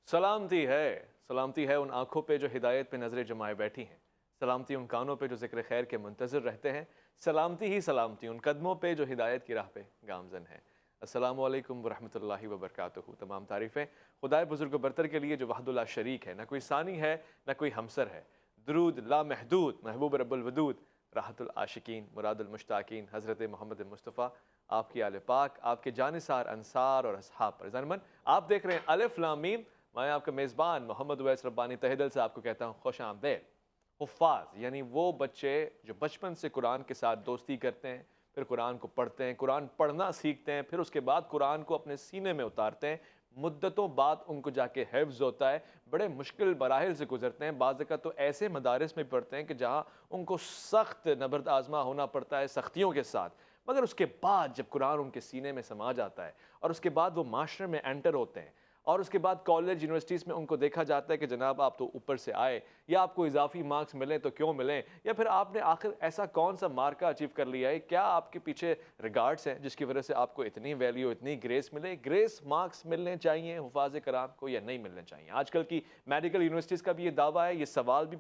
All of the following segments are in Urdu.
سلامتی ہے ان آنکھوں پہ جو ہدایت پہ نظریں جمائے بیٹھی ہیں، سلامتی ان کانوں پہ جو ذکر خیر کے منتظر رہتے ہیں، سلامتی ان قدموں پہ جو ہدایت کی راہ پہ گامزن ہیں۔ السلام علیکم ورحمۃ اللہ وبرکاتہ۔ تمام تعریفیں خدائے بزرگ و برتر کے لیے جو وحد لا شریک ہے، نہ کوئی ثانی ہے نہ کوئی ہمسر ہے۔ درود لا محدود محبوب رب الودود، راحت العاشقین مراد المشتاقین حضرت محمد مصطفیٰ، آپ کی آل پاک، آپ کے جانثار انصار اور اصحاب پر۔ زنمن آپ دیکھ رہے ہیں الف لام میم، میں آپ کا میزبان محمد اویس ربانی تہہ دل سے آپ کو کہتا ہوں خوش آمدید۔ حفاظ یعنی وہ بچے جو بچپن سے قرآن کے ساتھ دوستی کرتے ہیں، پھر قرآن کو پڑھتے ہیں، قرآن پڑھنا سیکھتے ہیں، پھر اس کے بعد قرآن کو اپنے سینے میں اتارتے ہیں، مدتوں بعد ان کو جا کے حفظ ہوتا ہے، بڑے مشکل مراحل سے گزرتے ہیں، بعض اوقات تو ایسے مدارس میں پڑھتے ہیں کہ جہاں ان کو سخت نبرد آزما ہونا پڑتا ہے سختیوں کے ساتھ، مگر اس کے بعد جب قرآن ان کے سینے میں سما جاتا ہے اور اس کے بعد وہ معاشرے میں انٹر ہوتے ہیں اور اس کے بعد کالج یونیورسٹیز میں ان کو دیکھا جاتا ہے کہ جناب آپ تو اوپر سے آئے، یا آپ کو اضافی مارکس ملیں تو کیوں ملیں، یا پھر آپ نے آخر ایسا کون سا مارکہ اچیو کر لیا ہے، کیا آپ کے پیچھے ریگارڈز ہیں جس کی وجہ سے آپ کو اتنی ویلیو اتنی گریس ملے۔ گریس مارکس ملنے چاہیے حفاظ کرام کو یا نہیں ملنے چاہیے؟ آج کل کی میڈیکل یونیورسٹیز کا بھی یہ دعویٰ ہے، یہ سوال بھی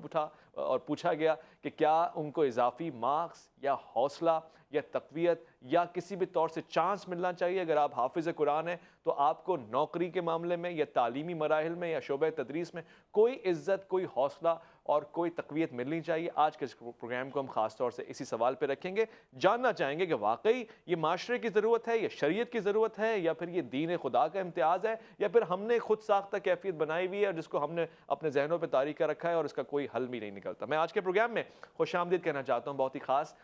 پوچھا گیا کہ کیا ان کو اضافی مارکس یا حوصلہ یا تقویت یا کسی بھی طور سے چانس ملنا چاہیے؟ اگر آپ حافظ قرآن ہیں تو آپ کو نوکری کے معاملے میں یا تعلیمی مراحل میں یا شعبہ تدریس میں کوئی عزت، کوئی حوصلہ اور کوئی تقویت ملنی چاہیے۔ آج کے اس پروگرام کو ہم خاص طور سے اسی سوال پہ رکھیں گے، جاننا چاہیں گے کہ واقعی یہ معاشرے کی ضرورت ہے، یہ شریعت کی ضرورت ہے، یا پھر یہ دین خدا کا امتیاز ہے، یا پھر ہم نے خود ساختہ کیفیت بنائی ہوئی ہے جس کو ہم نے اپنے ذہنوں پہ تاریخ رکھا ہے اور اس کا کوئی حل بھی نہیں نکلتا۔ میں آج کے پروگرام میں خوش آمدید کہنا چاہتا ہوں، بہت ہی خاص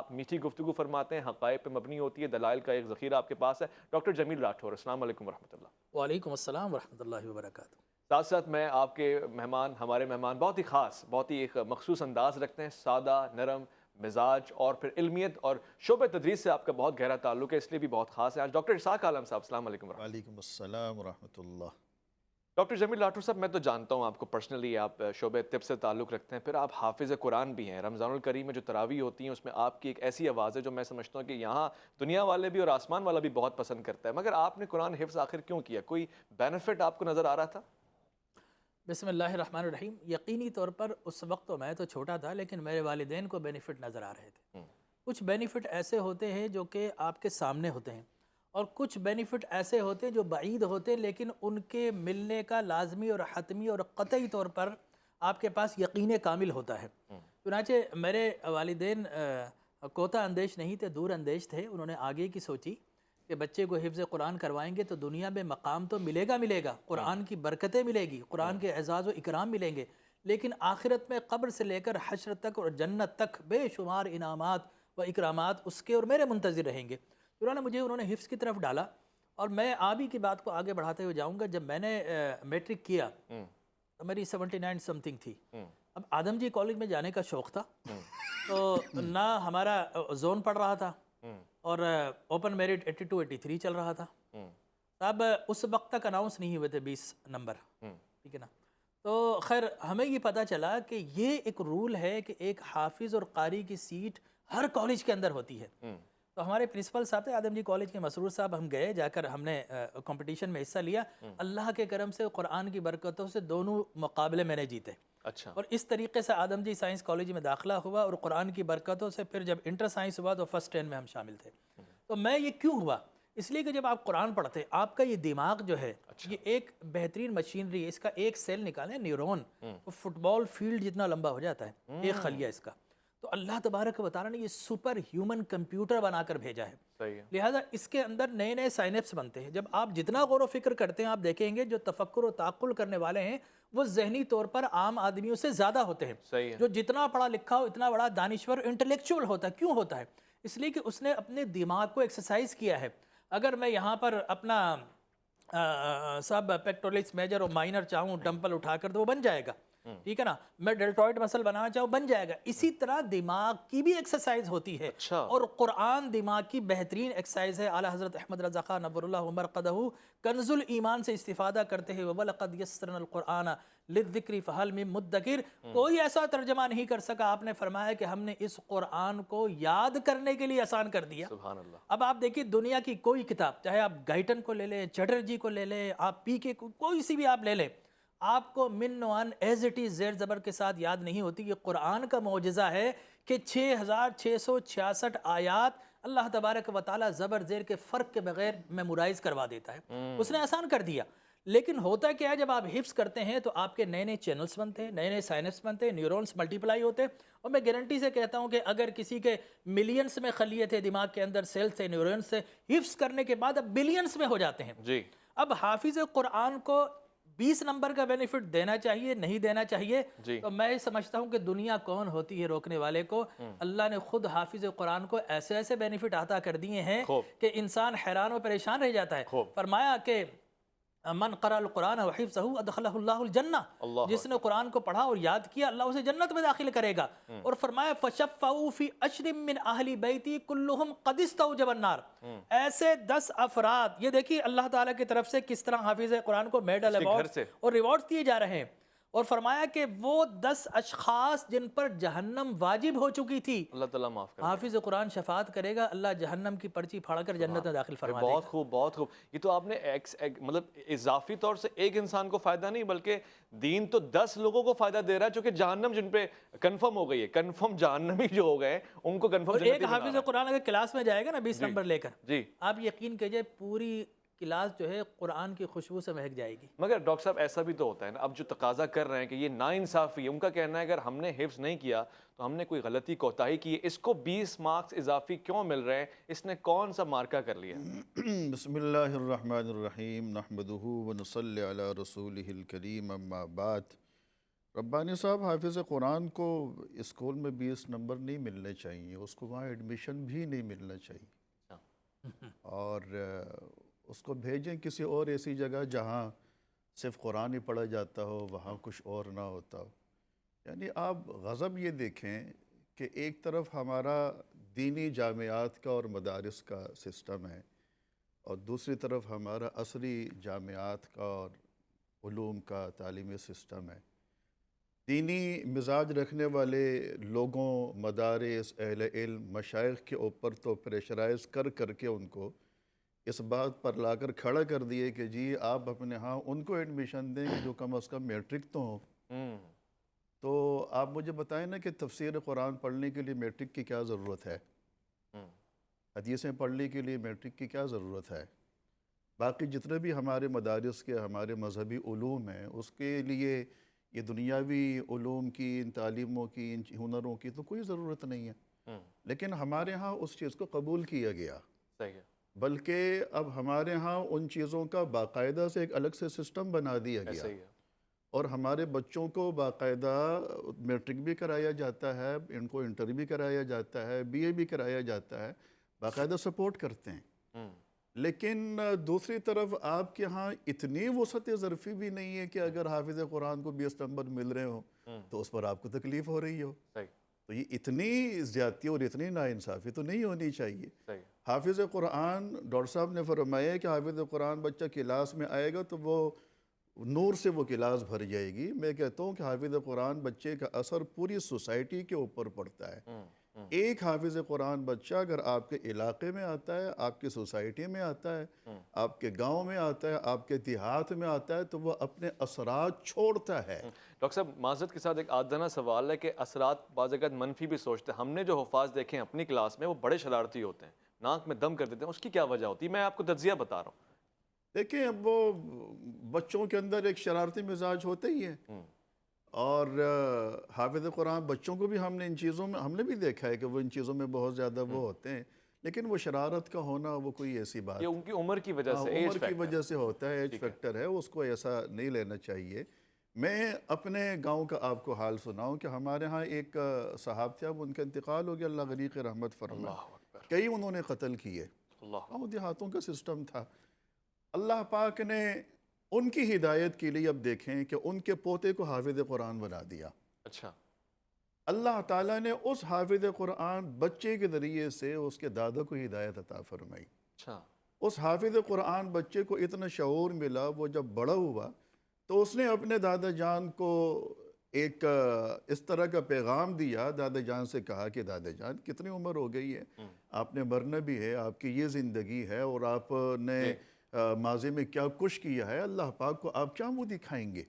میٹھی گفتگو فرماتے ہیں، حقائق پہ مبنی ہوتی ہے، دلائل کا ایک ذخیرہ آپ کے پاس ہے، ڈاکٹر جمیل راٹھور۔ السلام علیکم ورحمۃ اللہ۔ وعلیکم السلام ورحمۃ اللہ وبرکاتہ۔ ساتھ ساتھ میں آپ کے مہمان، ہمارے مہمان بہت ہی خاص، بہت ہی ایک مخصوص انداز رکھتے ہیں، سادہ نرم مزاج اور پھر علمیت اور شعبہ تدریس سے آپ کا بہت گہرا تعلق ہے، اس لیے بھی بہت خاص ہے آج ڈاکٹر اسحاق عالم صاحب۔ السلام علیکم ورحمۃ اللہ۔ وعلیکم السلام ورحمۃ اللہ۔ ڈاکٹر جمیل راٹھور صاحب، میں تو جانتا ہوں آپ کو پرسنلی، آپ شعبہ طب سے تعلق رکھتے ہیں، پھر آپ حافظ قرآن بھی ہیں۔ رمضان الکریم میں جو تراویح ہوتی ہیں اس میں آپ کی ایک ایسی آواز ہے جو میں سمجھتا ہوں کہ یہاں دنیا والے بھی اور آسمان والا بھی بہت پسند کرتا ہے، مگر آپ نے قرآن حفظ آخر کیوں کیا؟ کوئی بینیفٹ آپ کو نظر آ رہا تھا؟ بسم اللہ الرحمن الرحیم۔ یقینی طور پر اس وقت تو میں تو چھوٹا تھا، لیکن میرے والدین کو بینیفٹ نظر آ رہے تھے۔ کچھ بینیفٹ ایسے ہوتے ہیں جو کہ آپ کے سامنے ہوتے ہیں، اور کچھ بینیفٹ ایسے ہوتے ہیں جو بعید ہوتے ہیں لیکن ان کے ملنے کا لازمی اور حتمی اور قطعی طور پر آپ کے پاس یقین کامل ہوتا ہے۔ چنانچہ میرے والدین کوتا اندیش نہیں تھے، دور اندیش تھے۔ انہوں نے آگے کی سوچی کہ بچے کو حفظ قرآن کروائیں گے تو دنیا میں مقام تو ملے گا، قرآن کی برکتیں ملے گی، قرآن کے اعزاز و اکرام ملیں گے، لیکن آخرت میں قبر سے لے کر حشر تک اور جنت تک بے شمار انعامات و اکرامات اس کے اور میرے منتظر رہیں گے۔ انہوں نے حفظ کی طرف ڈالا، اور میں آبی کی بات کو آگے بڑھاتے ہوئے جاؤں گا۔ جب میں نے میٹرک کیا تو میری 79 سمتھنگ تھی۔ اب آدم جی کالج میں جانے کا شوق تھا، تو نہ ہمارا زون پڑ رہا تھا اور اوپن میرٹ 82 83 چل رہا تھا۔ اب اس وقت تک اناؤنس نہیں ہوئے تھے 20 نمبر، ٹھیک ہے نا؟ تو خیر ہمیں یہ پتہ چلا کہ یہ ایک رول ہے کہ ایک حافظ اور قاری کی سیٹ ہر کالج کے اندر ہوتی ہے۔ تو ہمارے پرنسپل صاحب تھے آدم جی کالج کے، مسرور صاحب، ہم گئے، جا کر ہم نے کمپٹیشن میں حصہ لیا۔ اللہ کے کرم سے قرآن کی برکتوں سے دونوں مقابلے میں نے جیتے۔ اچھا۔ اور اس طریقے سے آدم جی سائنس کالج میں داخلہ ہوا، اور قرآن کی برکتوں سے پھر جب انٹر سائنس ہوا تو فرسٹ 10 میں ہم شامل تھے۔ تو میں یہ کیوں ہوا؟ اس لیے کہ جب آپ قرآن پڑھتے آپ کا یہ دماغ جو ہے یہ ایک بہترین مشینری ہے۔ اس کا ایک سیل نکالیں نیورون، وہ فٹ بال فیلڈ جتنا لمبا ہو جاتا ہے ایک خلیہ اس کا۔ تو اللہ تبارک و تعالیٰ نے یہ سپر ہیومن کمپیوٹر بنا کر بھیجا ہے، لہٰذا اس کے اندر نئے نئے سائنپس بنتے ہیں۔ جب آپ جتنا غور و فکر کرتے ہیں آپ دیکھیں گے جو تفکر و تعقل کرنے والے ہیں وہ ذہنی طور پر عام آدمیوں سے زیادہ ہوتے ہیں۔ جو جتنا پڑھا لکھا ہو اتنا بڑا دانشور انٹلیکچوئل ہوتا ہے۔ کیوں ہوتا ہے؟ اس لیے کہ اس نے اپنے دماغ کو ایکسرسائز کیا ہے۔ اگر میں یہاں پر اپنا سب پیکٹورلس میجر اور مائنر چاہوں ڈمپل اٹھا کر تو وہ بن جائے گا، ٹھیک ہے نا؟ میں ڈیلٹوائڈ مسل بنانا چاہوں بن جائے گا۔ اسی طرح دماغ کی بھی ایکسرسائز ہوتی ہے، اور قرآن دماغ کی بہترین ایکسرسائز ہے۔ اعلیٰ حضرت احمد رضا خان نور اللہ مرقدہ کنز الایمان سے استفادہ کرتے ہیں، وَلَقَدْ يَسَّرْنَا الْقُرْآنَ لِلذِّكْرِ فَهَلْ مِن مُدَّكِرٍ۔ کوئی ایسا ترجمہ نہیں کر سکا، آپ نے فرمایا کہ ہم نے اس قرآن کو یاد کرنے کے لیے آسان کر دیا۔ سبحان اللہ۔ اب آپ دیکھیے دنیا کی کوئی کتاب، چاہے آپ گائٹن کو لے لیں، چٹرجی کو لے لیں، آپ پی کے کوئی سی بھی آپ لے لیں، آپ کو من و ان ایز اٹ از زیر زبر کے ساتھ یاد نہیں ہوتی. یہ قرآن کا معجزہ ہے کہ 6666 آیات اللہ تبارک و تعالیٰ زبر زیر کے فرق کے بغیر میمورائز کروا دیتا ہے. اس نے آسان کر دیا. لیکن ہوتا کیا ہے جب آپ حفظ کرتے ہیں تو آپ کے نئے نئے چینلز بنتے ہیں, نئے نئے سائنس بنتے ہیں, نیورونز ملٹیپلائی ہوتے ہیں. اور میں گارنٹی سے کہتا ہوں کہ اگر کسی کے ملینز میں خلیے تھے دماغ کے اندر, سیلز سے, نیورونز سے, حفظ کرنے کے بعد اب بلینز میں ہو جاتے ہیں. جی. اب حافظ قرآن کو 20 نمبر کا بینیفٹ دینا چاہیے, نہیں دینا چاہیے؟ جی. تو میں سمجھتا ہوں کہ دنیا کون ہوتی ہے روکنے والے کو. اللہ نے خود حافظ قرآن کو ایسے ایسے بینیفٹ عطا کر دیے ہیں کہ انسان حیران و پریشان رہ جاتا ہے. فرمایا کہ من قرأ القرآن وحفظہ ادخلہ اللہ الجنہ, جس نے قرآن کو پڑھا اور یاد کیا اللہ اسے جنت میں داخل کرے گا. اور فرمایا فشفعوا فی عشر من اہل بیتی کلہم قد استوجب النار. ایسے 10 افراد, یہ دیکھیے اللہ تعالیٰ کی طرف سے کس طرح حافظ قرآن کو میڈل, ایوارڈ اور ریوارڈز دیے جا رہے ہیں. اور فرمایا کہ وہ 10 اشخاص جن پر جہنم واجب ہو چکی تھی, اللہ تعالیٰ معاف کرے. حافظ قرآن شفاعت کرے گا, اللہ جہنم کی پرچی پھاڑ کر جنت میں داخل فرما دے گا. بہت خوب, بہت خوب. یہ تو آپ نے مطلب اضافی طور سے ایک انسان کو فائدہ نہیں بلکہ دین تو 10 لوگوں کو فائدہ دے رہا ہے, چونکہ جہنم جن پہ کنفرم ہو گئی ہے, کنفرم جہنمی جو ہو گئے ان کو کنفرم. اور ایک حافظ قرآن اگر کلاس میں جائے گا نا 20 نمبر لے کر, جی, آپ یقین کیجئے پوری کلاس جو ہے قرآن کی خوشبو سے مہک جائے گی. مگر ڈاکٹر صاحب ایسا بھی تو ہوتا ہے نا, اب جو تقاضا کر رہے ہیں کہ یہ ناانصافی ہے, ان کا کہنا ہے اگر ہم نے حفظ نہیں کیا تو ہم نے کوئی غلطی کوتاہی کی ہے, اس کو 20 مارکس اضافی کیوں مل رہے ہیں, اس نے کون سا مارکہ کر لیا؟ بسم اللہ الرحمن الرحیم نحمدہ ونصلی علی رسولہ الکریم اما بعد. ربانی صاحب, حافظ قرآن کو اسکول میں 20 نمبر نہیں ملنے چاہیے, اس کو وہاں ایڈمیشن بھی نہیں ملنا چاہیے, اور اس کو بھیجیں کسی اور ایسی جگہ جہاں صرف قرآن ہی پڑھا جاتا ہو, وہاں کچھ اور نہ ہوتا ہو. یعنی آپ غضب یہ دیکھیں کہ ایک طرف ہمارا دینی جامعات کا اور مدارس کا سسٹم ہے, اور دوسری طرف ہمارا عصری جامعات کا اور علوم کا تعلیمی سسٹم ہے. دینی مزاج رکھنے والے لوگوں, مدارس, اہل علم, مشائخ کے اوپر تو پریشرائز کر کر کے ان کو اس بات پر لا کر کھڑا کر دیے کہ جی آپ اپنے ہاں ان کو ایڈمیشن دیں جو کم از کم میٹرک تو ہوں. تو آپ مجھے بتائیں نا کہ تفسیر قرآن پڑھنے کے لیے میٹرک کی کیا ضرورت ہے, حدیثیں پڑھنے کے لیے میٹرک کی کیا ضرورت ہے, باقی جتنے بھی ہمارے مدارس کے ہمارے مذہبی علوم ہیں اس کے لیے یہ دنیاوی علوم کی, ان تعلیموں کی, ان ہنروں کی تو کوئی ضرورت نہیں ہے. لیکن ہمارے ہاں اس چیز کو قبول کیا گیا, بلکہ اب ہمارے ہاں ان چیزوں کا باقاعدہ سے ایک الگ سے سسٹم بنا دیا گیا, اور ہمارے بچوں کو باقاعدہ میٹرک بھی کرایا جاتا ہے, ان کو انٹر بھی کرایا جاتا ہے, بی اے بھی کرایا جاتا ہے, باقاعدہ سپورٹ کرتے ہیں. لیکن دوسری طرف آپ کے ہاں اتنی وسعت ظرفی بھی نہیں ہے کہ اگر حافظ قرآن کو 20 نمبر مل رہے ہوں تو اس پر آپ کو تکلیف ہو رہی ہو. تو یہ اتنی زیادتی اور اتنی ناانصافی تو نہیں ہونی چاہیے. حافظ قرآن, ڈاکٹر صاحب نے فرمایا کہ حافظ قرآن بچہ کلاس میں آئے گا تو وہ نور سے وہ کلاس بھر جائے گی. میں کہتا ہوں کہ حافظ قرآن بچے کا اثر پوری سوسائٹی کے اوپر پڑتا ہے. ایک حافظ قرآن بچہ اگر آپ کے علاقے میں آتا ہے, آپ کی سوسائٹی میں آتا ہے, آپ کے گاؤں میں آتا ہے, آپ کے دیہات میں آتا ہے, تو وہ اپنے اثرات چھوڑتا ہے. ڈاکٹر صاحب معذرت کے ساتھ ایک آدھانہ سوال ہے کہ اثرات بعض اوقات منفی بھی سوچتے ہیں. ہم نے جو حفاظ دیکھے ہیں اپنی کلاس میں وہ بڑے شرارتی ہوتے ہیں, ناک میں دم کر دیتے ہیں, اس کی کیا وجہ ہوتی ہے؟ میں آپ کو تجزیہ بتا رہا ہوں. دیکھیں اب وہ بچوں کے اندر ایک شرارتی مزاج ہوتا ہی ہے, اور حافظ قرآن بچوں کو بھی ہم نے ان چیزوں میں ہم نے بھی دیکھا ہے کہ وہ ان چیزوں میں بہت زیادہ وہ ہوتے ہیں. لیکن وہ شرارت کا ہونا وہ کوئی ایسی بات, یہ ان کی عمر کی وجہ سے, عمر کی وجہ سے ہوتا ہے, ایج فیکٹر ہے, اس کو ایسا نہیں لینا چاہیے. میں اپنے گاؤں کا آپ کو حال سناؤں کہ ہمارے ہاں ایک صاحب تھے, اب ان کا انتقال ہو گیا, اللہ غریق رحمت فرمائے. کئی انہوں نے قتل کیے, دیہاتوں کا سسٹم تھا. اللہ پاک نے ان کی ہدایت کے لیے اب دیکھیں کہ ان کے پوتے کو حافظ قرآن بنا دیا. اچھا. اللہ تعالیٰ نے اس حافظ قرآن بچے کے ذریعے سے اس کے دادا کو ہدایت عطا فرمائی. اچھا. اس حافظ قرآن بچے کو اتنا شعور ملا, وہ جب بڑا ہوا تو اس نے اپنے دادا جان کو ایک اس طرح کا پیغام دیا. دادا جان سے کہا کہ دادا جان کتنی عمر ہو گئی ہے, آپ نے مرنا بھی ہے, آپ کی یہ زندگی ہے, اور آپ نے ماضی میں کیا کچھ کیا ہے, اللہ پاک کو آپ کیا منہ دکھائیں گے.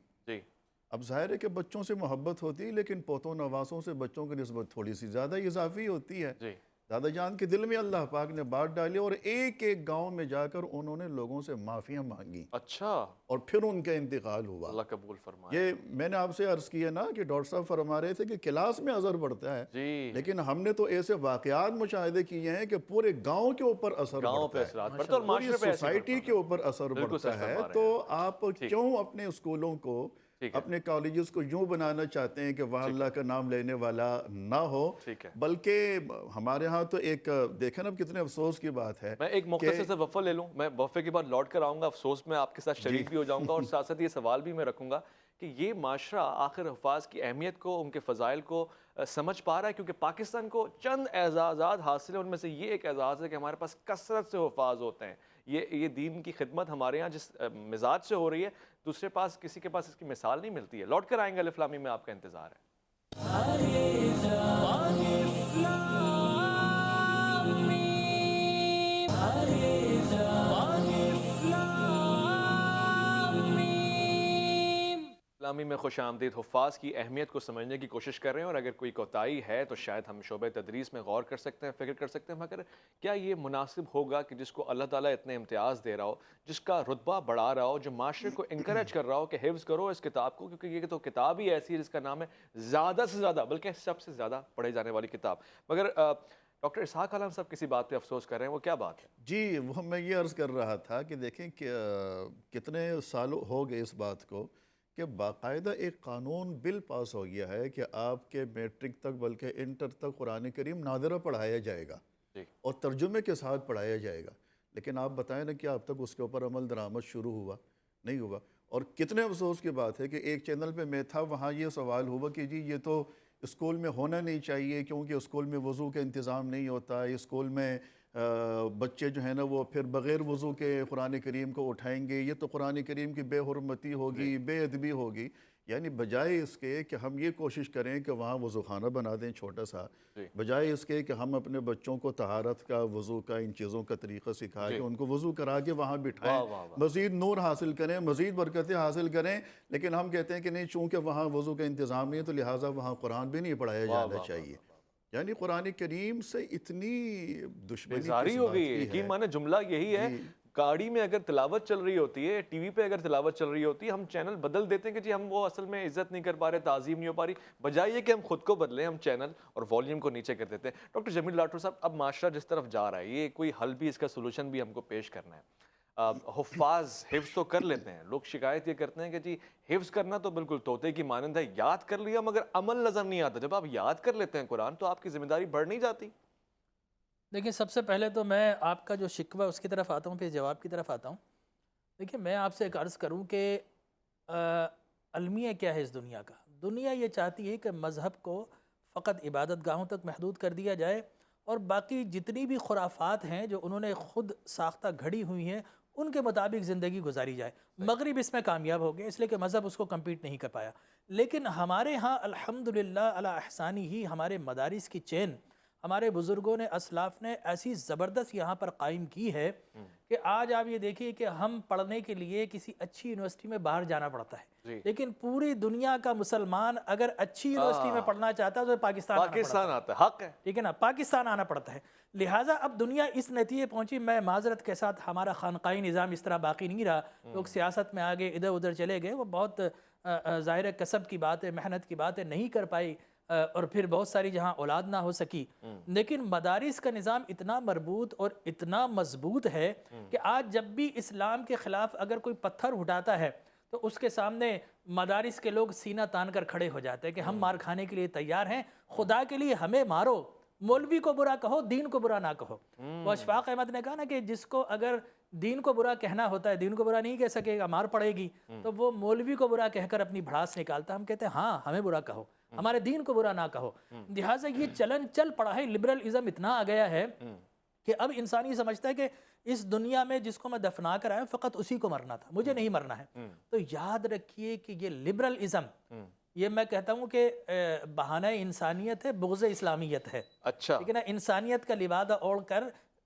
اب ظاہر ہے کہ بچوں سے محبت ہوتی ہے، لیکن پوتوں نواسوں سے بچوں کی نسبت تھوڑی سی زیادہ اضافی ہوتی ہے۔ جی دادا جان کے دل میں اللہ پاک نے بات ڈالی اور ایک ایک گاؤں میں جا کر انہوں نے لوگوں سے معافیاں مانگی اچھا، اور پھر ان کا انتقال ہوا۔ اللہ قبول فرمائے۔ یہ میں نے آپ سے عرض کیا نا کہ ڈاکٹر صاحب فرما رہے تھے کہ کلاس میں اثر پڑتا ہے، جی لیکن ہم نے تو ایسے واقعات مشاہدے کیے ہیں کہ پورے گاؤں کے اوپر اثر گاؤں پہ پڑتا ہے، اثرات پڑتے ہیں اور پوری معاشرے پہ ایسے سوسائٹی کے اوپر اثر بالکل پڑتا صحیح ہے۔ فرما رہے تو ہیں آپ کیوں اپنے اسکولوں کو، ٹھیک ہے اپنے کالجز کو یوں بنانا چاہتے ہیں کہ وہاں اللہ کا نام لینے والا نہ ہو؟ ٹھیک ہے، بلکہ ہمارے ہاں تو ایک دیکھیں نا کتنے افسوس کی بات ہے میں ایک مختصر سے وقفہ لے لوں، میں وقفے کے بعد لوٹ کر آؤں گا، افسوس میں آپ کے ساتھ شریک بھی ہو جاؤں گا اور ساتھ ساتھ یہ سوال بھی میں رکھوں گا کہ یہ معاشرہ آخر حفاظ کی اہمیت کو، ان کے فضائل کو سمجھ پا رہا ہے؟ کیونکہ پاکستان کو چند اعزازات حاصل ہیں، ان میں سے یہ ایک اعزاز ہے کہ ہمارے پاس کثرت سے حفاظ ہوتے ہیں۔ یہ دین کی خدمت ہمارے ہاں جس مزاج سے ہو رہی ہے، دوسرے پاس کسی کے پاس اس کی مثال نہیں ملتی ہے۔ لوٹ کر آئیں گے، الف لام میم میں آپ کا انتظار ہے۔ اسلامی میں خوش آمدید۔ حفاظ کی اہمیت کو سمجھنے کی کوشش کر رہے ہیں، اور اگر کوئی کوتاہی ہے تو شاید ہم شعبہ تدریس میں غور کر سکتے ہیں، فکر کر سکتے ہیں، مگر کیا یہ مناسب ہوگا کہ جس کو اللہ تعالیٰ اتنے امتیاز دے رہا ہو، جس کا رتبہ بڑھا رہا ہو، جو معاشرے کو انکریج کر رہا ہو کہ حفظ کرو اس کتاب کو، کیونکہ یہ تو کتاب ہی ایسی ہے جس کا نام ہے زیادہ سے زیادہ، بلکہ سب سے زیادہ پڑھے جانے والی کتاب، مگر ڈاکٹر اسحاق عالم صاحب کسی بات پہ افسوس کر رہے ہیں، وہ کیا بات ہے؟ جی، وہ میں یہ عرض کر رہا تھا کہ دیکھیں کہ کتنے سال ہو گئے اس بات کو کہ باقاعدہ ایک قانون بل پاس ہو گیا ہے کہ آپ کے میٹرک تک بلکہ انٹر تک قرآن کریم نادرہ پڑھایا جائے گا جی اور ترجمے کے ساتھ پڑھایا جائے گا، لیکن آپ بتائیں نا کہ اب تک اس کے اوپر عمل درآمد شروع ہوا نہیں ہوا۔ اور کتنے افسوس کی بات ہے کہ ایک چینل پہ میں تھا، وہاں یہ سوال ہوا کہ جی یہ تو اسکول میں ہونا نہیں چاہیے کیونکہ اسکول میں وضو کا انتظام نہیں ہوتا، اسکول میں بچے جو ہیں نا وہ پھر بغیر وضو کے قرآن کریم کو اٹھائیں گے، یہ تو قرآن کریم کی بے حرمتی ہوگی، بے ادبی ہوگی۔ یعنی بجائے اس کے کہ ہم یہ کوشش کریں کہ وہاں وضو خانہ بنا دیں چھوٹا سا، بجائے اس کے کہ ہم اپنے بچوں کو طہارت کا، وضو کا، ان چیزوں کا طریقہ سکھا کے ان کو وضو کرا کے وہاں بٹھائیں، مزید نور حاصل کریں، مزید برکتیں حاصل کریں، لیکن ہم کہتے ہیں کہ نہیں، چونکہ وہاں وضو کا انتظام نہیں ہے تو لہٰذا وہاں قرآن بھی نہیں پڑھایا جانا چاہیے۔ یعنی قرآن کریم سے اتنی دشمنی بیزاری ہو گئی ہے۔ یقین مانے جملہ یہی ہے، گاڑی میں اگر تلاوت چل رہی ہوتی ہے، ٹی وی پہ اگر تلاوت چل رہی ہوتی ہے، ہم چینل بدل دیتے ہیں کہ جی ہم وہ اصل میں عزت نہیں کر پا رہے، تعظیم نہیں ہو پا رہی، بجائے یہ کہ ہم خود کو بدلیں، ہم چینل اور والیوم کو نیچے کر دیتے ہیں۔ ڈاکٹر جمیل لاٹھر صاحب، اب معاشرہ جس طرف جا رہا ہے، یہ کوئی حل بھی، اس کا سولوشن بھی ہم کو پیش کرنا ہے۔ حفاظ حفظ تو کر لیتے ہیں، لوگ شکایت یہ کرتے ہیں کہ جی حفظ کرنا تو بالکل طوطے کی مانند ہے، یاد کر لیا مگر عمل نظر نہیں آتا۔ جب آپ یاد کر لیتے ہیں قرآن تو آپ کی ذمہ داری بڑھ نہیں جاتی؟ دیکھیں، سب سے پہلے تو میں آپ کا جو شکوہ اس کی طرف آتا ہوں، پھر جواب کی طرف آتا ہوں۔ دیکھیں، میں آپ سے ایک عرض کروں کہ المیہ کیا ہے اس دنیا کا؟ دنیا یہ چاہتی ہے کہ مذہب کو فقط عبادت گاہوں تک محدود کر دیا جائے اور باقی جتنی بھی خرافات ہیں جو انہوں نے خود ساختہ گھڑی ہوئی ہیں ان کے مطابق زندگی گزاری جائے۔ مغرب اس میں کامیاب ہو گیا، اس لیے کہ مذہب اس کو کمپیٹ نہیں کر پایا، لیکن ہمارے ہاں الحمدللہ علی احسانی ہی ہمارے مدارس کی چین ہمارے بزرگوں نے، اسلاف نے ایسی زبردست یہاں پر قائم کی ہے کہ آج آپ یہ دیکھیے کہ ہم پڑھنے کے لیے کسی اچھی یونیورسٹی میں باہر جانا پڑتا ہے، لیکن پوری دنیا کا مسلمان اگر اچھی یونیورسٹی میں پڑھنا چاہتا ہے تو پاکستان آتا ہے، حق ہے، ٹھیک ہے نا، پاکستان آنا پڑتا ہے۔ لہٰذا اب دنیا اس نتیجے پہنچی، میں معذرت کے ساتھ ہمارا خانقاہی نظام اس طرح باقی نہیں رہا، لوگ سیاست میں آگے ادھر ادھر چلے گئے، وہ بہت ظاہر کسب کی بات ہے، محنت کی بات ہے، نہیں کر پائی، اور پھر بہت ساری جہاں اولاد نہ ہو سکی، لیکن مدارس کا نظام اتنا مربوط اور اتنا مضبوط ہے کہ آج جب بھی اسلام کے خلاف اگر کوئی پتھر اٹھاتا ہے تو اس کے سامنے مدارس کے لوگ سینہ تان کر کھڑے ہو جاتے ہیں کہ ہم مار کھانے کے لیے تیار ہیں، خدا کے لیے ہمیں مارو، مولوی کو برا کہو، دین کو برا نہ کہو۔ وہ اشفاق احمد نے کہا نا کہ جس کو اگر دین کو برا کہنا ہوتا ہے، دین کو برا نہیں کہہ سکے گا، مار پڑے گی، تو وہ مولوی کو برا کہہ کر اپنی بھڑاس نکالتا۔ ہم کہتے ہیں ہاں ہمیں برا کہو، ہمارے دین کو برا نہ کہو۔ لہٰذا یہ چلن چل پڑا ہے، لبرلزم اتنا آ گیا ہے کہ اب انسانی سمجھتا ہے کہ اس دنیا میں جس کو میں دفنا کر آیا فقط اسی کو مرنا تھا، مجھے نہیں مرنا ہے۔ تو یاد رکھیے کہ یہ لبرلزم، یہ میں کہتا ہوں کہ بہانہ انسانیت ہے، بغض اسلامیت ہے۔ اچھا، لیکن انسانیت کا لبادہ اوڑھ کر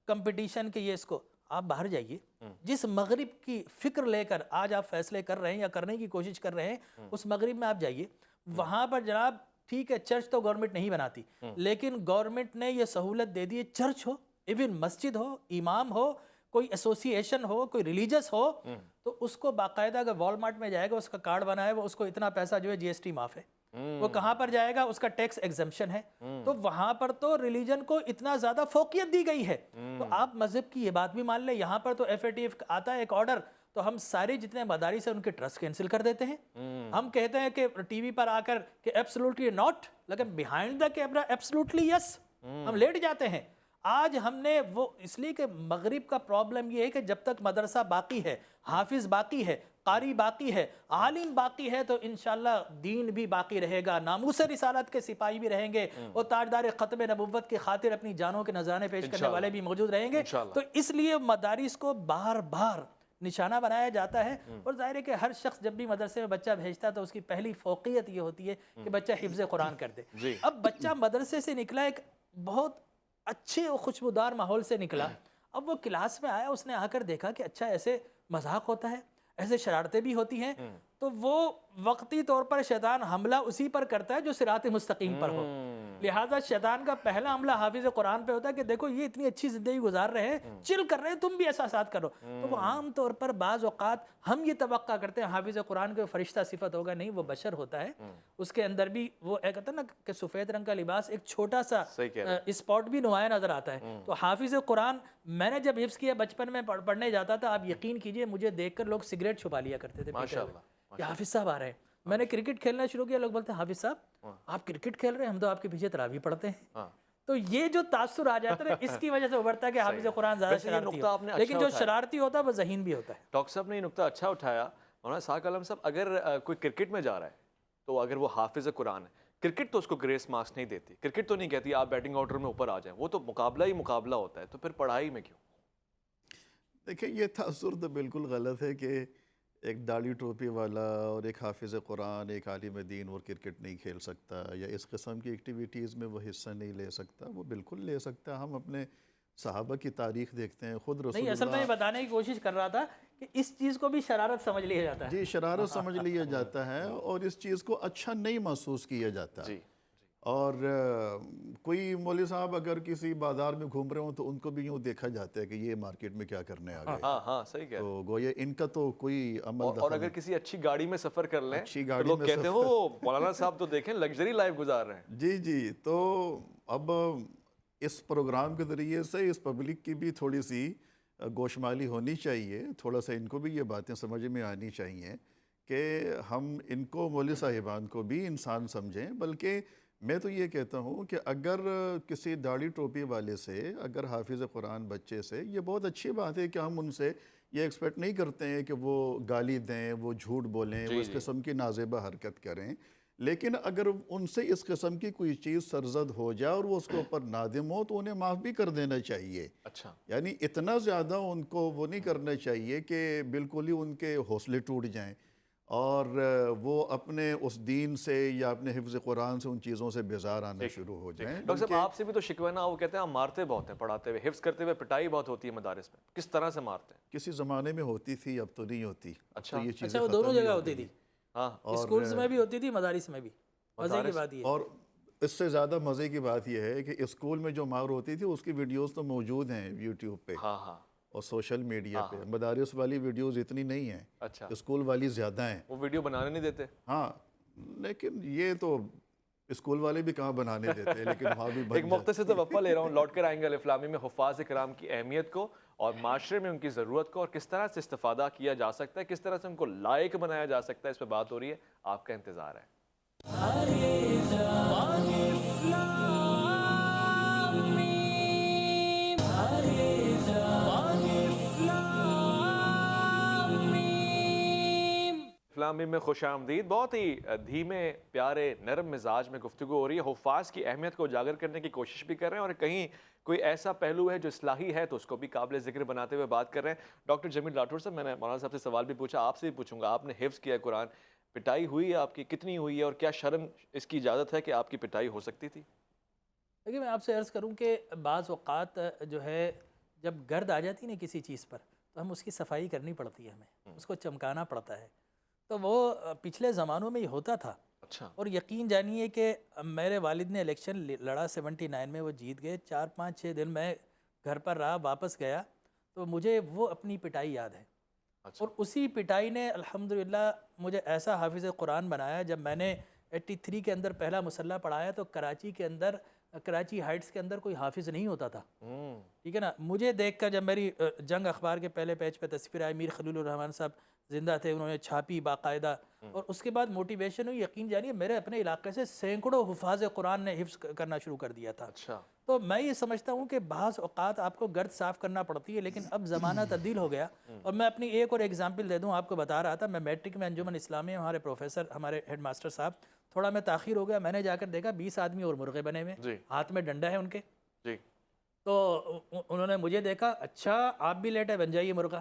کمپٹیشن کے یہ اس کو آپ باہر جائیے، جس مغرب کی فکر لے کر آج آپ فیصلے کر رہے ہیں یا کرنے کی کوشش کر رہے ہیں، اس مغرب میں آپ جائیے، وہاں پر جناب ٹھیک ہے چرچ تو گورنمنٹ نہیں بناتی، لیکن گورنمنٹ نے یہ سہولت دے دی ہے، چرچ ہو، ایون مسجد ہو، امام ہو، کوئی ایسوسی ایشن ہو، کوئی ریلیجس ہو، تو اس کو باقاعدہ اگر والمارٹ میں جائے گا، اس کا کارڈ بنائے وہ اس کو اتنا پیسہ جو ہے جی ایس ٹی معاف ہے، وہ کہاں پر جائے گا، اس کا ٹیکس ایگزمپشن ہے، تو وہاں پر تو ریلیجن کو اتنا زیادہ فوقیت دی گئی ہے، تو آپ مذہب کی یہ بات بھی مان لیں، یہاں پر تو ایف اے ٹی ایف آتا ہے ایک آرڈر، تو ہم سارے جتنے مدارس ہیں ان کے ٹرسٹ کینسل کر دیتے ہیں، ہم کہتے ہیں کہ ٹی وی پر آ کر کہ ایبسلوٹلی ناٹ، لیکن بیہائنڈ دا کیمرہ ایبسلوٹلی یس، ہم لیٹ جاتے ہیں۔ آج ہم نے وہ اس لیے کہ مغرب کا پرابلم یہ ہے کہ جب تک مدرسہ باقی ہے، حافظ باقی ہے، قاری باقی ہے، عالم باقی ہے، تو انشاءاللہ دین بھی باقی رہے گا، ناموس رسالت کے سپاہی بھی رہیں گے، اور تاجدار ختم نبوت کی خاطر اپنی جانوں کے نذرانے پیش کرنے والے بھی موجود رہیں گے، تو اس لیے مدارس کو بار بار نشانہ بنایا جاتا ہے، اور ظاہر ہے کہ ہر شخص جب بھی مدرسے میں بچہ بھیجتا ہے تو اس کی پہلی فوقیت یہ ہوتی ہے کہ بچہ حفظ قرآن کر دے۔ اب بچہ مدرسے سے نکلا ایک بہت اچھے اور خوشبودار ماحول سے نکلا، اب وہ کلاس میں آیا، اس نے آ کر دیکھا کہ اچھا ایسے مذاق ہوتا ہے، ایسے شرارتیں بھی ہوتی ہیں، تو وہ وقتی طور پر شیطان حملہ اسی پر کرتا ہے جو صراط مستقیم پر ہو، لہٰذا شیطان کا پہلا حملہ حافظ قرآن پہ ہوتا ہے کہ دیکھو یہ اتنی اچھی زندگی گزار رہے ہیں، چل کر رہے ہیں، تم بھی احساسات کرو، تو وہ عام طور پر بعض اوقات ہم یہ توقع کرتے ہیں حافظ قرآن کے فرشتہ صفت ہوگا، نہیں، وہ بشر ہوتا ہے، اس کے اندر بھی وہ ایک کہتا ہے نا کہ سفید رنگ کا لباس ایک چھوٹا سا اسپاٹ بھی نمایاں نظر آتا ہے، تو حافظ قرآن میں نے جب حفظ کیا بچپن میں پڑھنے جاتا تھا، آپ یقین کیجئے مجھے دیکھ کر لوگ سگریٹ چھپا لیا کرتے تھے کہ حافظ صاحب آ رہے ہیں، میں نے کرکٹ کھیلنا شروع کیا، لوگ بولتے ہیں حافظ صاحب آپ کرکٹ کھیل رہے ہیں، ہم تو آپ کے پیچھے تراویح پڑھتے ہیں، تو یہ جو تاثر آ جاتا ہے اس کی وجہ سے ابھرتا ہے کہ حافظ قرآن زیادہ شرارتی ہو، لیکن جو شرارتی ہوتا ہے وہ ذہین بھی ہوتا ہے۔ ڈاکٹر صاحب نے یہ نقطہ اچھا اٹھایا، مولانا اسحاق عالم صاحب، اگر کوئی کرکٹ میں جا رہا ہے تو اگر وہ حافظ قرآن ہے، کرکٹ تو اس کو گریس مارکس نہیں دیتی، کرکٹ تو نہیں کہتی آپ بیٹنگ آرڈر میں اوپر آ جائیں، وہ تو مقابلہ ہی مقابلہ ہوتا ہے، تو پھر پڑھائی میں کیوں؟ دیکھیں یہ تاثر تو بالکل غلط ہے کہ ایک داڑھی ٹوپی والا اور ایک حافظ قرآن، ایک عالم دین اور کرکٹ نہیں کھیل سکتا یا اس قسم کی ایکٹیویٹیز میں وہ حصہ نہیں لے سکتا، وہ بالکل لے سکتا۔ ہم اپنے صحابہ کی تاریخ دیکھتے ہیں، خود رسول نہیں، اصل میں یہ بتانے کی کوشش کر رہا تھا کہ اس چیز کو بھی شرارت سمجھ لیا جاتا ہے، جی شرارت سمجھ لیا جاتا ہے اور اس چیز کو اچھا نہیں محسوس کیا جاتا، اور کوئی مولوی صاحب اگر کسی بازار میں گھوم رہے ہوں تو ان کو بھی یوں دیکھا جاتا ہے کہ یہ مارکیٹ میں کیا کرنے آ گئے، ہاں صحیح کہہ رہے ہیں، تو گویا ان کا تو کوئی عمل اور اگر کسی اچھی گاڑی میں سفر کر لیں تو لوگ کہتے ہیں وہ مولانا صاحب تو دیکھیں لگژری لائف گزار رہے ہیں۔ جی تو اب اس پروگرام کے ذریعے سے اس پبلک کی بھی تھوڑی سی گوشمالی ہونی چاہیے، تھوڑا سا ان کو بھی یہ باتیں سمجھ میں آنی چاہیے کہ ہم ان کو مولوی صاحبان کو بھی انسان سمجھیں، بلکہ میں تو یہ کہتا ہوں کہ اگر کسی داڑھی ٹوپی والے سے، اگر حافظ قرآن بچے سے، یہ بہت اچھی بات ہے کہ ہم ان سے یہ ایکسپیکٹ نہیں کرتے ہیں کہ وہ گالی دیں، وہ جھوٹ بولیں، وہ اس قسم کی نازیبہ حرکت کریں، لیکن اگر ان سے اس قسم کی کوئی چیز سرزد ہو جائے اور وہ اس کے اوپر نادم ہو تو انہیں معاف بھی کر دینا چاہیے۔ اچھا، یعنی اتنا زیادہ ان کو وہ نہیں کرنا چاہیے کہ بالکل ہی ان کے حوصلے ٹوٹ جائیں اور وہ اپنے اس دین سے یا اپنے حفظ قرآن سے ان چیزوں سے بیزار آنا شروع ہو جائیں۔ ڈاکٹر صاحب آپ سے بھی تو شکوہ نا، وہ کہتے ہیں آپ مارتے بہت ہیں پڑھاتے ہوئے، حفظ کرتے ہوئے پٹائی بہت ہوتی ہے مدارس میں، کس طرح سے مارتے ہیں؟ کسی زمانے میں ہوتی تھی، اب تو نہیں ہوتی۔ اچھا، یہ چیزیں وہ دونوں جگہ ہوتی تھی، ہاں اسکولز میں بھی ہوتی تھی، مدارس میں بھی۔ مزے کی بات یہ ہے، اور اس سے زیادہ مزے کی بات یہ ہے کہ اسکول میں جو مار ہوتی تھی اس کی ویڈیوز تو موجود ہیں یوٹیوب پہ اور سوشل میڈیا پہ، مدارس والی ویڈیوز اتنی نہیں ہیں، اچھا اسکول والی زیادہ ہیں۔ وہ ویڈیو بنانے نہیں دیتے؟ ہاں، لیکن یہ تو اسکول والے بھی کہاں بنانے دیتے ہیں، لیکن وہاں بھی ایک مختصر سے وقفہ لے رہا ہوں، لوٹ کر آئیں گے الف لام میم میں حفاظ کرام کی اہمیت کو اور معاشرے میں ان کی ضرورت کو اور کس طرح سے استفادہ کیا جا سکتا ہے، کس طرح سے ان کو لائق بنایا جا سکتا ہے، اس پہ بات ہو رہی ہے، آپ کا انتظار ہے۔ اسلامی میں خوش آمدید، بہت ہی دھیمے پیارے نرم مزاج میں گفتگو ہو رہی ہے، حفاظ کی اہمیت کو اجاگر کرنے کی کوشش بھی کر رہے ہیں اور کہیں کوئی ایسا پہلو ہے جو اصلاحی ہے تو اس کو بھی قابل ذکر بناتے ہوئے بات کر رہے ہیں۔ ڈاکٹر جمیل راٹھور صاحب، میں نے مولانا صاحب سے سوال بھی پوچھا، آپ سے بھی پوچھوں گا، آپ نے حفظ کیا قرآن، پٹائی ہوئی ہے آپ کی، کتنی ہوئی ہے اور کیا شرم اس کی اجازت ہے کہ آپ کی پٹائی ہو سکتی تھی؟ دیکھیے میں آپ سے عرض کروں کہ بعض اوقات جو ہے جب گرد آ جاتی نا کسی چیز پر تو ہم اس کی صفائی کرنی پڑتی ہے، ہمیں اس کو چمکانا پڑتا ہے. تو وہ پچھلے زمانوں میں یہ ہوتا تھا. اچھا. اور یقین جانیے کہ میرے والد نے الیکشن لڑا 79 میں، وہ جیت گئے. 4-5-6 دن میں گھر پر رہا، واپس گیا تو مجھے وہ اپنی پٹائی یاد ہے. اور اسی پٹائی نے الحمدللہ مجھے ایسا حافظ قرآن بنایا. جب میں نے 83 کے اندر پہلا مصلی پڑھایا تو کراچی کے اندر، کراچی ہائٹس کے اندر کوئی حافظ نہیں ہوتا تھا. ٹھیک ہے نا. مجھے دیکھ کر جب میری جنگ اخبار کے پہلے پیج پہ تصویر آئی، میر خلیل الرحمن صاحب زندہ تھے، انہوں نے چھاپی باقاعدہ، اور اس کے بعد موٹیویشن ہوئی. یقین جانیے میرے اپنے علاقے سے سینکڑوں حفاظ قرآن نے حفظ کرنا شروع کر دیا تھا. اچھا. تو میں یہ سمجھتا ہوں کہ بعض اوقات آپ کو گرد صاف کرنا پڑتی ہے، لیکن اب زمانہ تبدیل ہو گیا. اور میں اپنی ایک اور ایگزامپل دے دوں. آپ کو بتا رہا تھا میں میٹرک میں انجمن اسلامیہ، ہمارے پروفیسر، ہمارے ہیڈ ماسٹر صاحب، تھوڑا میں تاخیر ہو گیا، میں نے جا کر دیکھا 20 آدمی اور مرغے بنے ہوئے، ہاتھ میں ڈنڈا ہے ان کے. تو انہوں نے مجھے دیکھا، اچھا آپ بھی لیٹ ہے، بن جائیے مرغا.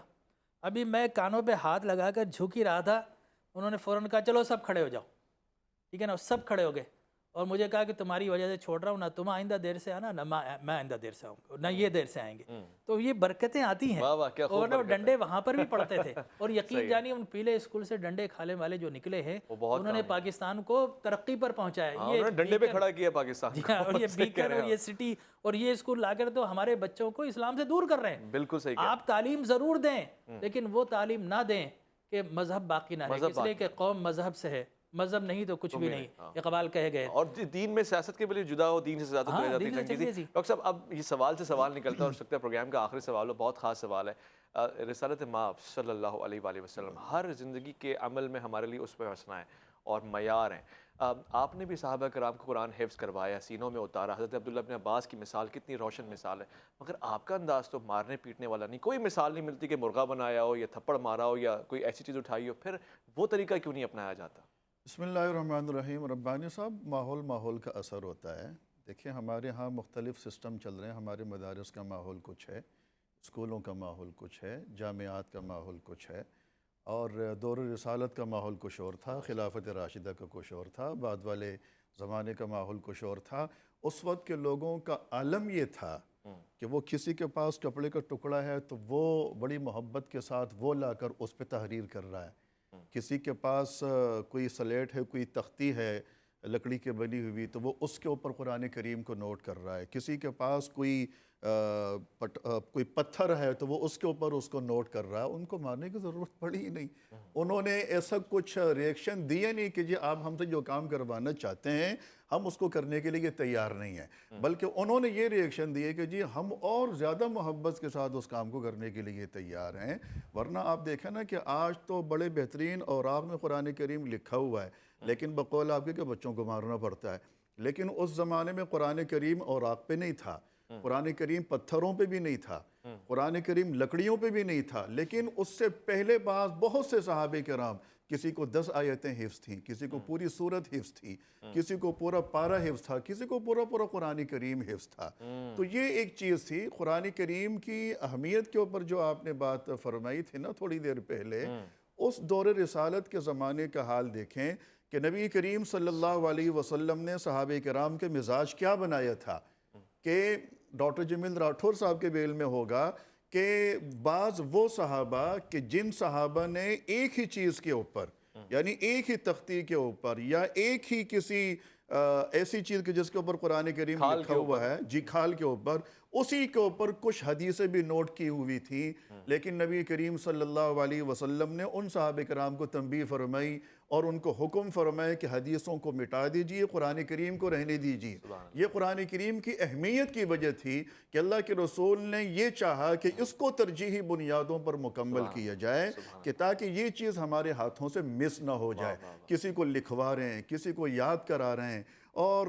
ابھی میں کانوں پہ ہاتھ لگا کر جھک ہی رہا تھا، انہوں نے فوراً کہا چلو سب کھڑے ہو جاؤ. ٹھیک ہے نا. سب کھڑے ہو گئے اور مجھے کہا کہ تمہاری وجہ سے چھوڑ رہا ہوں، نہ تم آئندہ دیر سے آنا، نہ میں آئندہ دیر سے آؤں، نہ یہ دیر سے آئیں گے. تو یہ برکتیں آتی ہیں. اور ڈنڈے وہاں پر بھی پڑتے تھے. اور یقین جانیے ان پیلے اسکول سے ڈنڈے کھانے والے جو نکلے ہیں انہوں نے پاکستان کو ترقی پر پہنچایا. یہ ڈنڈے پہ کھڑا کیا پاکستان. اور یہ بیکر اور یہ سٹی اور یہ اسکول لا کر تو ہمارے بچوں کو اسلام سے دور کر رہے ہیں. بالکل صحیح. آپ تعلیم ضرور دیں لیکن وہ تعلیم نہ دیں کہ مذہب باقی نہ رہے، اس لیے کہ قوم مذہب سے ہے، مذہب نہیں تو کچھ بھی نہیں. اقبال کہے گئے. اور دین میں سیاست کے بلے جدا ہو، دین سے زیادہ ہو جاتی ہے چیزیں. ڈاکٹر صاحب اب یہ سوال سے سوال نکلتا ہے اور سکتا ہے پروگرام کا آخری سوال ہو، بہت خاص سوال ہے. رسالت مآب صلی اللہ علیہ وآلہ وسلم ہر زندگی کے عمل میں ہمارے لیے اس پہ حسنا ہے اور معیار ہیں. آپ نے بھی صحابہ کرام کو قرآن حفظ کروایا، سینوں میں اتارا. حضرت عبداللہ بن عباس کی مثال کتنی روشن مثال ہے، مگر آپ کا انداز تو مارنے پیٹنے والا نہیں. کوئی مثال نہیں ملتی کہ مرغا بنایا ہو یا تھپڑ مارا ہو یا کوئی ایسی چیز اٹھائی ہو. پھر وہ طریقہ کیوں نہیں اپنایا جاتا؟ بسم اللہ الرحمن الرحیم. ربانی صاحب، ماحول کا اثر ہوتا ہے. دیکھیں ہمارے ہاں مختلف سسٹم چل رہے ہیں. ہمارے مدارس کا ماحول کچھ ہے، اسکولوں کا ماحول کچھ ہے، جامعات کا ماحول کچھ ہے، اور دور رسالت کا ماحول کچھ اور تھا، خلافت راشدہ کا کچھ اور تھا، بعد والے زمانے کا ماحول کچھ اور تھا. اس وقت کے لوگوں کا عالم یہ تھا کہ وہ کسی کے پاس کپڑے کا ٹکڑا ہے تو وہ بڑی محبت کے ساتھ وہ لا کر اس پہ تحریر کر رہا ہے. کسی کے پاس کوئی سلیٹ ہے، کوئی تختی ہے لکڑی کے بنی ہوئی تو وہ اس کے اوپر قرآن کریم کو نوٹ کر رہا ہے. کسی کے پاس کوئی پتھر ہے تو وہ اس کے اوپر اس کو نوٹ کر رہا ہے. ان کو مارنے کی ضرورت پڑی ہی نہیں. انہوں نے ایسا کچھ ریئیکشن دیا نہیں کہ جی آپ ہم سے جو کام کروانا چاہتے ہیں ہم اس کو کرنے کے لیے تیار نہیں ہیں، بلکہ انہوں نے یہ ریئیکشن دیے کہ جی ہم اور زیادہ محبت کے ساتھ اس کام کو کرنے کے لیے تیار ہیں. ورنہ آپ دیکھیں نا کہ آج تو بڑے بہترین اوراق میں قرآن کریم لکھا ہوا ہے، لیکن بقول آپ کے کہ بچوں کو مارنا پڑتا ہے. لیکن اس زمانے میں قرآن کریم اوراق پہ نہیں تھا، قرآن کریم پتھروں پہ بھی نہیں تھا، قرآن کریم لکڑیوں پہ بھی نہیں تھا. لیکن اس سے پہلے بہت سے صحابہ کرام، کسی کو 10 آیتیں حفظ تھیں، کسی کو پوری سورت حفظ تھی، کسی کو پورا پارہ حفظ تھا، کسی کو پورا قرآن کریم حفظ تھا. تو یہ ایک چیز تھی. قرآن کریم کی اہمیت کے اوپر جو آپ نے بات فرمائی تھی نا تھوڑی دیر پہلے، اس دور رسالت کے زمانے کا حال دیکھیں کہ نبی کریم صلی اللہ علیہ وسلم نے صحابہ کرام کے مزاج کیا بنایا تھا. کہ ڈاکٹر جمیل راٹھور صاحب کے بیل میں ہوگا کہ بعض وہ صحابہ کہ جن صحابہ نے ایک ہی چیز کے اوپر، یعنی ایک ہی تختی کے اوپر یا ایک ہی کسی ایسی چیز کے جس کے اوپر قرآن کریم لکھا ہوا ہے، جی کھال کے اوپر، اسی کے اوپر کچھ حدیثیں بھی نوٹ کی ہوئی تھی. لیکن نبی کریم صلی اللہ علیہ وسلم نے ان صحابہ کرام کو تنبیہ فرمائی اور ان کو حکم فرمایا کہ حدیثوں کو مٹا دیجئے، قرآن کریم کو رہنے دیجئے. یہ قرآن کریم کی اہمیت کی وجہ تھی کہ اللہ کے رسول نے یہ چاہا کہ اس کو ترجیحی بنیادوں پر مکمل کیا جائے کہ تاکہ یہ چیز ہمارے ہاتھوں سے مس نہ ہو جائے. کسی کو لکھوا رہے ہیں، کسی کو یاد کرا رہے ہیں، اور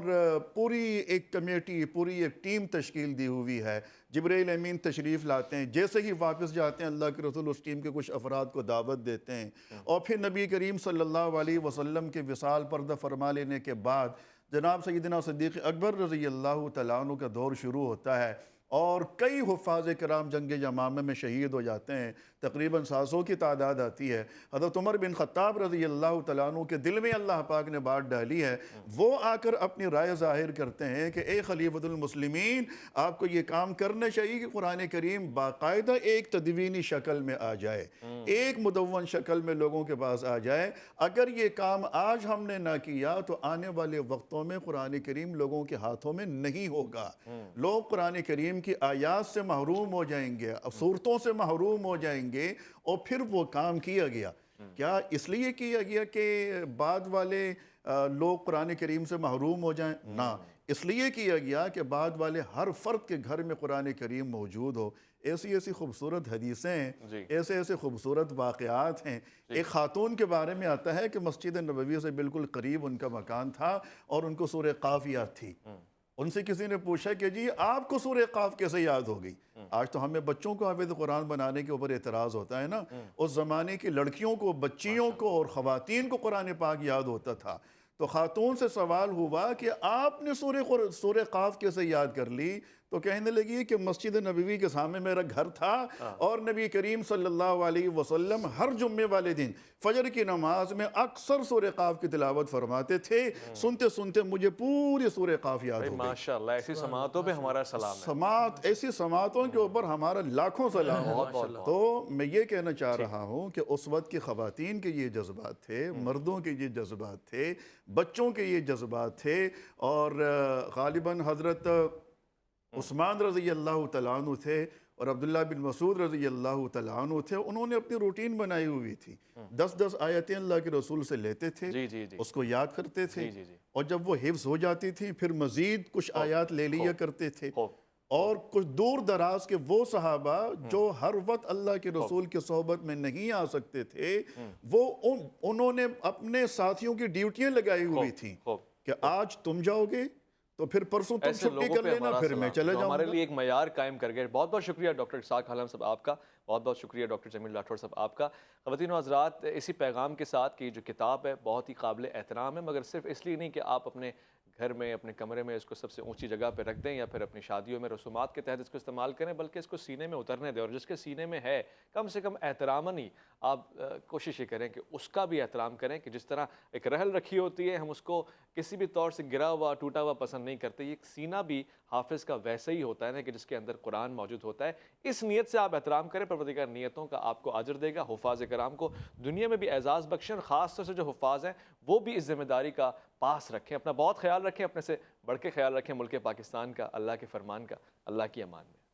پوری ایک کمیٹی، پوری ایک ٹیم تشکیل دی ہوئی ہے. جبرائیل امین تشریف لاتے ہیں، جیسے ہی واپس جاتے ہیں اللہ کے رسول اس ٹیم کے کچھ افراد کو دعوت دیتے ہیں. اور پھر نبی کریم صلی اللہ علیہ وسلم کے وصال پردہ فرما لینے کے بعد جناب سیدنا صدیق اکبر رضی اللہ تعالیٰ عنہ کا دور شروع ہوتا ہے اور کئی حفاظ کرام جنگ یمامہ میں شہید ہو جاتے ہیں، تقریباً 700 کی تعداد آتی ہے۔ حضرت عمر بن خطاب رضی اللہ تعالیٰ عنہ کے دل میں اللہ پاک نے بات ڈالی ہے، وہ آ کر اپنی رائے ظاہر کرتے ہیں کہ اے خلیفۃ المسلمین، آپ کو یہ کام کرنا چاہیے کہ قرآن کریم باقاعدہ ایک تدوینی شکل میں آ جائے، ایک مدون شکل میں لوگوں کے پاس آ جائے۔ اگر یہ کام آج ہم نے نہ کیا تو آنے والے وقتوں میں قرآن کریم لوگوں کے ہاتھوں میں نہیں ہوگا، لوگ قرآن کریم کی آیات سے محروم ہو جائیں گے، صورتوں سے محروم ہو جائیں گے۔ اور پھر وہ کام کیا گیا، کیا اس لیے کیا گیا کہ بعد والے لوگ قرآن کریم سے محروم ہو جائیں؟ نہ، اس لیے کیا گیا کہ بعد والے ہر فرد کے گھر میں قرآن کریم موجود ہو۔ ایسی ایسی خوبصورت حدیثیں ہیں، ایسے ایسے خوبصورت واقعات ہیں۔ ایک خاتون کے بارے میں آتا ہے کہ مسجد نبوی سے بالکل قریب ان کا مکان تھا اور ان کو سورہ قاف یاد تھی۔ ان سے کسی نے پوچھا کہ جی آپ کو سورہ قاف کیسے یاد ہو گئی؟ آج تو ہمیں بچوں کو حافظ قرآن بنانے کے اوپر اعتراض ہوتا ہے نا، اس زمانے کی لڑکیوں کو، بچیوں کو اور خواتین کو قرآن پاک یاد ہوتا تھا۔ تو خاتون سے سوال ہوا کہ آپ نے سورہ قاف کیسے یاد کر لی؟ تو کہنے لگی کہ مسجد نبوی کے سامنے میرا گھر تھا اور نبی کریم صلی اللہ علیہ وسلم ہر جمعے والے دن فجر کی نماز میں اکثر سورہ قاف کی تلاوت فرماتے تھے، سنتے سنتے مجھے پوری سورہ قاف یاد ہو گئی۔ ماشاءاللہ، ایسی سماعتوں پہ ہمارا سلام ہے، ایسی سماعتوں کے اوپر ہمارا لاکھوں سلام ہے۔ تو میں یہ کہنا چاہ رہا ہوں کہ اس وقت کی خواتین کے یہ جذبات تھے، مردوں کے یہ جذبات تھے، بچوں کے یہ جذبات تھے، اور غالباً حضرت عثمان رضی اللہ تعالیٰ عنہ تھے اور عبداللہ بن مسعود رضی اللہ تعالیٰ عنہ تھے، انہوں نے اپنی روٹین بنائی ہوئی تھی، 10 آیتیں اللہ کے رسول سے لیتے تھے، اس کو یاد کرتے تھے، اور جب وہ حفظ ہو جاتی تھی پھر مزید کچھ آیات لے لیا کرتے تھے۔ اور کچھ دور دراز کے وہ صحابہ جو ہر وقت اللہ کے رسول کی صحبت میں نہیں آ سکتے تھے، وہ انہوں نے اپنے ساتھیوں کی ڈیوٹیاں لگائی ہوئی تھیں کہ آج تم جاؤ گے تو پھر پرسوں تم چھٹی کر لینا، پھر میں چلے جاؤں گا۔ ہمارے لیے ایک معیار قائم کر گئے۔ بہت بہت شکریہ ڈاکٹر اسحاق عالم صاحب آپ کا، بہت بہت شکریہ ڈاکٹر جمیل راٹھور صاحب آپ کا۔ خواتین و حضرات، اسی پیغام کے ساتھ کہ جو کتاب ہے بہت ہی قابل احترام ہے، مگر صرف اس لیے نہیں کہ آپ اپنے گھر میں، اپنے کمرے میں اس کو سب سے اونچی جگہ پہ رکھ دیں یا پھر اپنی شادیوں میں رسومات کے تحت اس کو استعمال کریں، بلکہ اس کو سینے میں اترنے دیں، اور جس کے سینے میں ہے کم سے کم احتراماً ہی آپ کوشش یہ کریں کہ اس کا بھی احترام کریں، کہ جس طرح ایک رحل رکھی ہوتی ہے، ہم اس کو کسی بھی طور سے گرا ہوا ٹوٹا ہوا پسند نہیں کرتے، یہ سینہ بھی حافظ کا ویسے ہی ہوتا ہے نا، کہ جس کے اندر قرآن موجود ہوتا ہے۔ اس نیت سے آپ احترام کریں، پروردگار نیتوں کا آپ کو اجر دے گا، حفاظ کرام کو دنیا میں بھی اعزاز بخشیں، اور خاص طور سے جو حفاظ ہیں وہ بھی اس ذمہ داری کا پاس رکھیں۔ اپنا بہت خیال رکھیں، اپنے سے بڑھ کے خیال رکھیں ملک پاکستان کا، اللہ کے فرمان کا۔ اللہ کی امان میں۔